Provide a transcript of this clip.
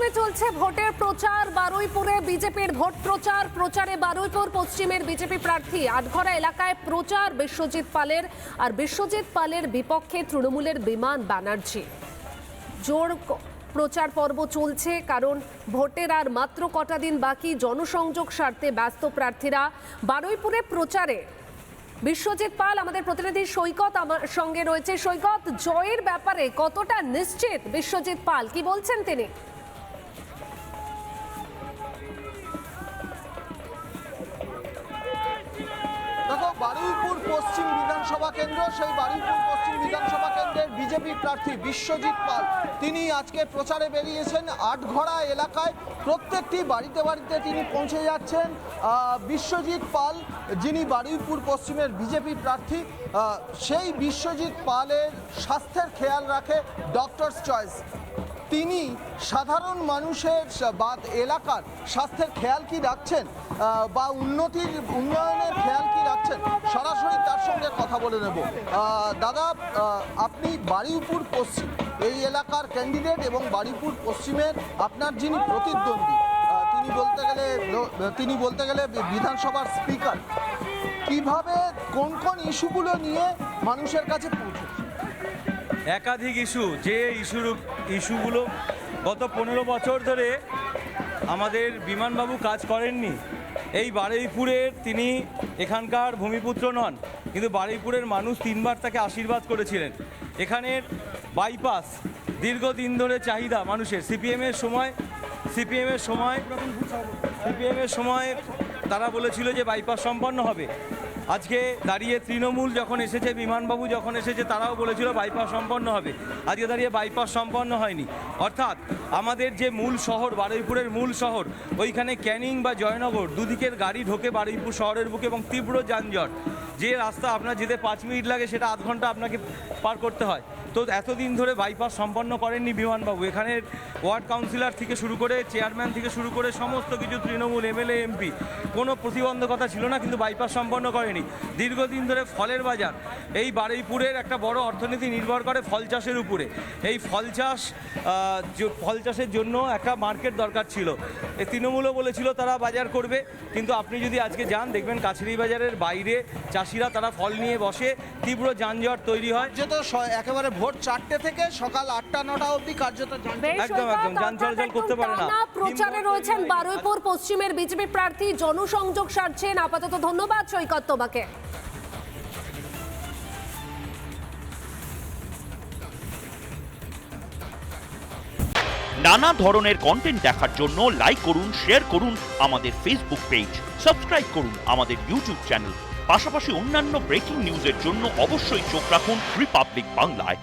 জমজমে চলছে ভোটের প্রচার। বারুইপুরে বিজেপির ভোট প্রচারে বারুইপুর পশ্চিমের বিজেপি প্রার্থী আটঘরা এলাকায় প্রচার বিশ্বজিৎ পালের। আর বিশ্বজিৎ পালের বিপক্ষে তৃণমূলের বিমান ব্যানার্জি। জোর প্রচার পর্ব চলছে, কারণ ভোটের আর মাত্র কটা দিন বাকি। জনসংযোগ স্বার্থে ব্যস্ত প্রার্থীরা। বারুইপুরে প্রচারে বিশ্বজিৎ পাল, আমাদের প্রতিনিধি সৈকত আমার সঙ্গে রয়েছে। সৈকত, জয়ের ব্যাপারে কতটা নিশ্চিত বিশ্বজিৎ পাল, কি বলছেন তিনি? দেখো, বারুইপুর পশ্চিম বিধানসভা কেন্দ্র, সেই বারুইপুর পশ্চিম বিধানসভা কেন্দ্রের বিজেপি প্রার্থী বিশ্বজিৎ পাল তিনি আজকে প্রচারে বেরিয়েছেন। আটঘরা এলাকায় প্রত্যেকটি বাড়িতে বাড়িতে তিনি পৌঁছে যাচ্ছেন। বিশ্বজিৎ পাল, যিনি বারুইপুর পশ্চিমের বিজেপি প্রার্থী, সেই বিশ্বজিৎ পালের স্বাস্থ্যের খেয়াল রাখে ডক্টরস চয়েস। তিনি সাধারণ মানুষের বা এলাকার স্বাস্থ্যের খেয়াল কি রাখছেন বা উন্নয়নের খেয়াল কি রাখছেন, সরাসরি তার সঙ্গে কথা বলে নেব। দাদা, আপনি বারুইপুর পশ্চিম এই এলাকার ক্যান্ডিডেট এবং বারুইপুর পশ্চিমের আপনার যিনি প্রতিদ্বন্দ্বী, তিনি বলতে গেলে বিধানসভার স্পিকার, কিভাবে কোন কোন ইস্যুগুলো নিয়ে মানুষের কাছে পৌঁছে? একাধিক ইস্যু, যে ইস্যুগুলো গত 15 বছর ধরে আমাদের বিমানবাবু কাজ করেননি। এই বারুইপুরের তিনি এখানকার ভূমিপুত্র নন, কিন্তু বারুইপুরের মানুষ 3 বার তাকে আশীর্বাদ করেছিলেন। এখানের বাইপাস দীর্ঘদিন ধরে চাহিদা মানুষের। সিপিএমের সময় তারা বলেছিল যে বাইপাস সম্পন্ন হবে। আজকে দাঁড়িয়ে তৃণমূল যখন এসেছে, বিমানবাবু যখন এসেছে, তারাও বলেছিল বাইপাস সম্পন্ন হবে। আজকে দাঁড়িয়ে বাইপাস সম্পন্ন হয়নি। অর্থাৎ আমাদের যে মূল শহর, বারুইপুরের মূল শহর, ওইখানে ক্যানিং বা জয়নগর দুদিকের গাড়ি ঢোকে বারুইপুর শহরের বুকে এবং তীব্র যানজট। যে রাস্তা আপনার যেতে 5 মিনিট লাগে, সেটা আধ ঘন্টা আপনাকে পার করতে হয়। তো এতদিন ধরে বাইপাস সম্পন্ন করেননি বিমানবাবু। এখানের ওয়ার্ড কাউন্সিলর থেকে শুরু করে, চেয়ারম্যান থেকে শুরু করে সমস্ত কিছু তৃণমূল, এমএলএ, এমপি, কোনো প্রতিবন্ধকতা ছিল না, কিন্তু বাইপাস সম্পন্ন করেনি। দীর্ঘদিন ধরে ফলের বাজার, এই বারুইপুরের একটা বড় অর্থনীতি নির্ভর করে ফল চাষের উপরে। এই ফল চাষের জন্য একটা মার্কেট দরকার ছিল। এই তৃণমূলও বলেছিল তারা বাজার করবে, কিন্তু আপনি যদি আজকে যান, দেখবেন কাছারি বাজারের বাইরে চাষিরা তারা ফল নিয়ে বসে, তীব্র যানজট তৈরি হয়। যেটা একেবারে ভোর 4টে থেকে সকাল 8টা-9টা অবধি কার্যত একদম যান চলাচল করতে পারে না। প্রচারে রয়েছেন বারুইপুর পশ্চিমের বিজেপি প্রার্থী, জনসংযোগ সারছেন। আপাতত ধন্যবাদ সৈকত তোমাকে। নানা ধরনের কন্টেন্ট দেখার জন্য লাইক করুন, শেয়ার করুন আমাদের ফেসবুক পেজ, সাবস্ক্রাইব করুন আমাদের ইউটিউব চ্যানেল। পাশাপাশি অন্যান্য ব্রেকিং নিউজের জন্য অবশ্যই চোখ রাখুন রিপাবলিক বাংলায়।